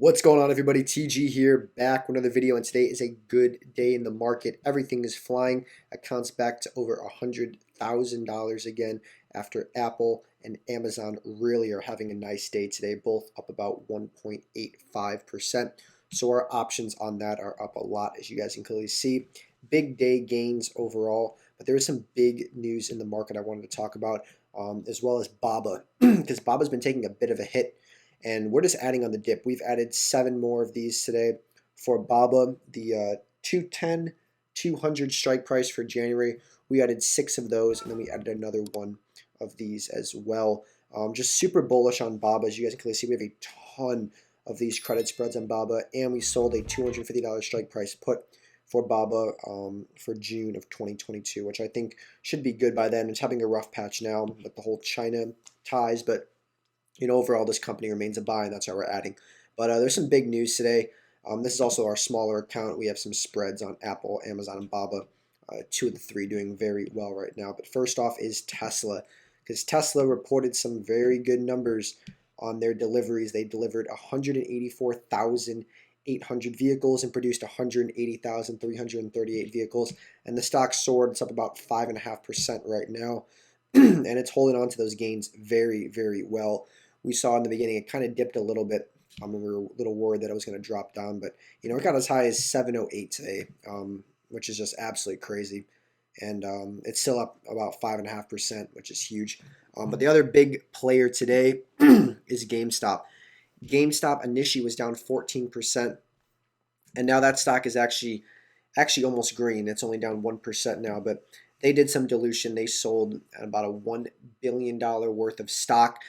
What's going on, everybody? TG here, back with another video, and today is a good day in the market. Everything is flying. Accounts back to over $100,000 again after Apple and Amazon really are having a nice day today, both up about 1.85%. So our options on that are up a lot, as you guys can clearly see. Big day gains overall, but there is some big news in the market I wanted to talk about, as well as Baba, because Baba's been taking a bit of a hit and we're just adding on the dip. We've added 7 more of these today for Baba, the 210, 200 strike price for January. We added 6 of those, and then we added another one of these as well. Just super bullish on Baba. As you guys can clearly see, we have a ton of these credit spreads on Baba, and we sold a $250 strike price put for Baba for June of 2022, which I think should be good by then. It's having a rough patch now with the whole China ties, but overall, this company remains a buy, and that's how we're adding. But there's some big news today. This is also our smaller account. We have some spreads on Apple, Amazon, and Baba. 2 of the 3 doing very well right now. But first off is Tesla, because Tesla reported some very good numbers on their deliveries. They delivered 184,800 vehicles and produced 180,338 vehicles. And the stock soared. It's up about 5.5% right now. And it's holding on to those gains very, very well. We saw in the beginning it kind of dipped a little bit. We were a little worried that it was going to drop down, but it got as high as 708 today, which is just absolutely crazy. And it's still up about 5.5%, which is huge. But the other big player today is GameStop. GameStop initially was down 14%, and now that stock is actually almost green. It's only down 1% now, but they did some dilution. They sold about a $1 billion worth of stock.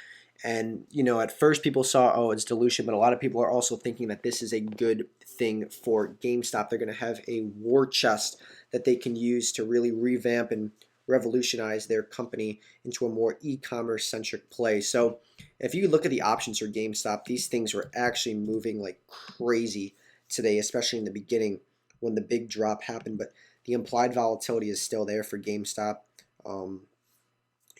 And, at first people saw, oh, it's dilution, but a lot of people are also thinking that this is a good thing for GameStop. They're going to have a war chest that they can use to really revamp and revolutionize their company into a more e-commerce centric play. So if you look at the options for GameStop, these things were actually moving like crazy today, especially in the beginning when the big drop happened. But the implied volatility is still there for GameStop.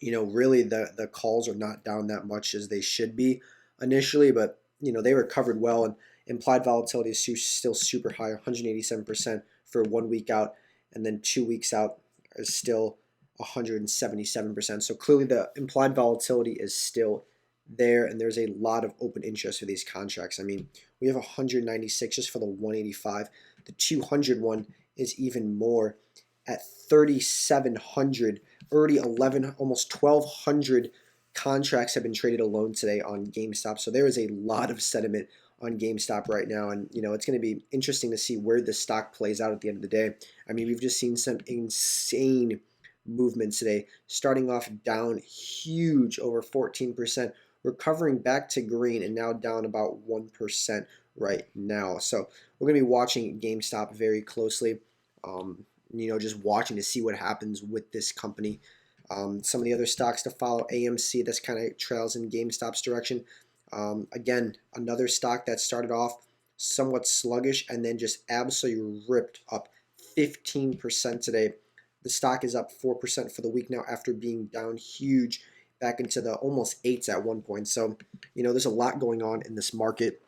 Really the calls are not down that much as they should be initially, but they recovered well, and implied volatility is still super high, 187% for 1 week out, and then 2 weeks out is still 177%. So clearly the implied volatility is still there, and there's a lot of open interest for these contracts. I mean, we have 196 just for the 185. The 200 one is even more at 3,700. Already 11, almost 1,200 contracts have been traded alone today on GameStop. So there is a lot of sentiment on GameStop right now, and it's going to be interesting to see where the stock plays out at the end of the day. I mean, we've just seen some insane movements today, starting off down huge, over 14%, recovering back to green, and now down about 1% right now. So we're going to be watching GameStop very closely. Just watching to see what happens with this company. Some of the other stocks to follow, AMC, that's kind of trails in GameStop's direction. Again, another stock that started off somewhat sluggish and then just absolutely ripped up 15% today. The stock is up 4% for the week now after being down huge back into the almost 8s at one point. So, there's a lot going on in this market,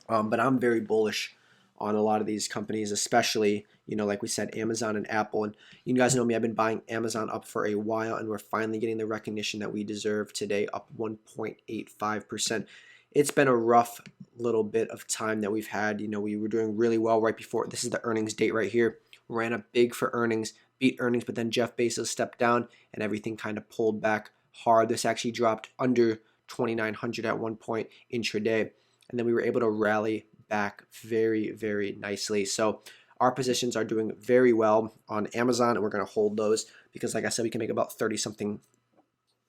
but I'm very bullish on a lot of these companies, especially, like we said, Amazon and Apple. And you guys know me, I've been buying Amazon up for a while, and we're finally getting the recognition that we deserve today, up 1.85%. It's been a rough little bit of time that we've had. We were doing really well right before. This is the earnings date right here. Ran up big for earnings, beat earnings, but then Jeff Bezos stepped down, and everything kind of pulled back hard. This actually dropped under 2,900 at one point intraday, and then we were able to rally back very, very nicely. So our positions are doing very well on Amazon, and we're going to hold those because, like I said, we can make about $30-something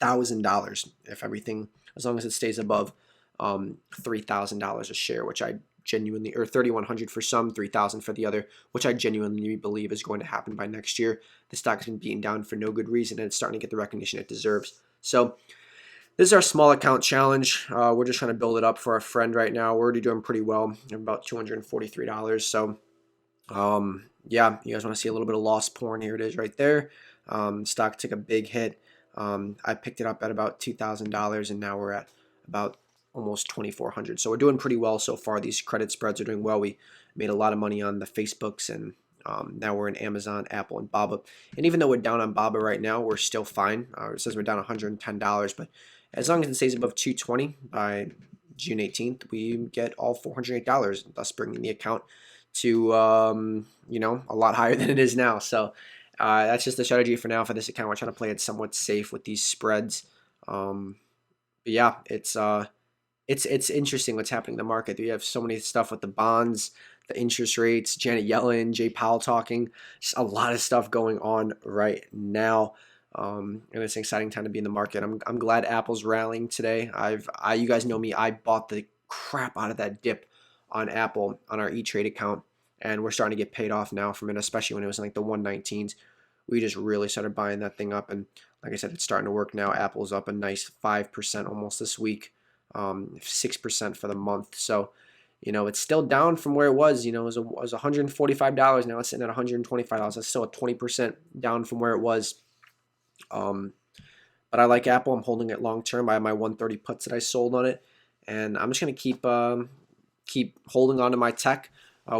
thousand if everything, as long as it stays above $3,000 a share, which I genuinely, or 3,100 for some, 3,000 for the other, which I genuinely believe is going to happen by next year. The stock has been beaten down for no good reason, and it's starting to get the recognition it deserves. So this is our small account challenge. We're just trying to build it up for our friend right now. We're already doing pretty well, about $243. So, yeah, you guys want to see a little bit of loss porn? Here it is right there. Stock took a big hit. I picked it up at about $2,000, and now we're at about almost 2,400. So we're doing pretty well so far. These credit spreads are doing well. We made a lot of money on the Facebooks, and now we're in Amazon, Apple, and Baba. And even though we're down on Baba right now, we're still fine. It says we're down $110, but as long as it stays above 220 by June 18th, we get all $408, thus bringing the account to a lot higher than it is now. So that's just the strategy for now for this account. We're trying to play it somewhat safe with these spreads. But yeah, it's interesting what's happening in the market. We have so many stuff with the bonds, the interest rates, Janet Yellen, Jay Powell talking. Just a lot of stuff going on right now. And it's an exciting time to be in the market. I'm glad Apple's rallying today. You guys know me. I bought the crap out of that dip on Apple on our E-Trade account, and we're starting to get paid off now from it, especially when it was in like the 119s. We just really started buying that thing up, and like I said, it's starting to work now. Apple's up a nice 5% almost this week, 6% for the month. So, it's still down from where it was. It was $145. Now it's sitting at $125. That's still a 20% down from where it was. But I like Apple. I'm holding it long term. I have my 130 puts that I sold on it, and I'm just gonna keep holding on to my tech.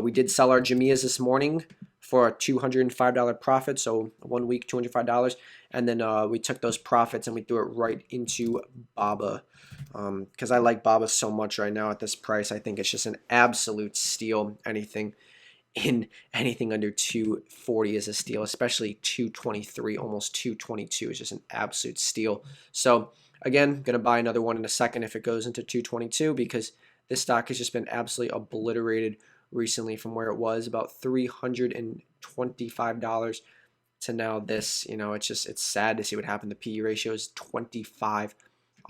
We did sell our GMEs this morning for a $205 profit, so 1 week $205, and then we took those profits and we threw it right into Baba, because I like Baba so much right now at this price. I think it's just an absolute steal. Anything under 240 is a steal, especially 223, almost 222 is just an absolute steal. So again, gonna buy another one in a second if it goes into 222, because this stock has just been absolutely obliterated recently from where it was about $325 to now this. It's sad to see what happened. The PE ratio is 25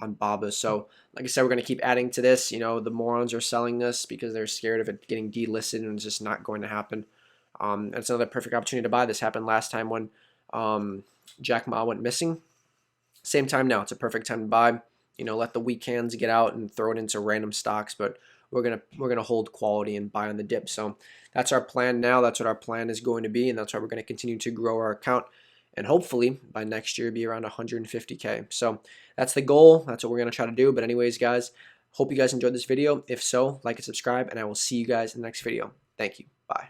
on Baba. So like I said, we're going to keep adding to this. The morons are selling this because they're scared of it getting delisted, and it's just not going to happen. It's another perfect opportunity to buy. This happened last time when Jack Ma went missing. Same time now. It's a perfect time to buy. Let the weak hands get out and throw it into random stocks, but we're gonna hold quality and buy on the dip. So that's our plan now. That's what our plan is going to be, and that's why we're going to continue to grow our account, and hopefully by next year be around 150K. So that's the goal. That's what we're going to try to do. But anyways, guys, hope you guys enjoyed this video. If so, like and subscribe, and I will see you guys in the next video. Thank you. Bye.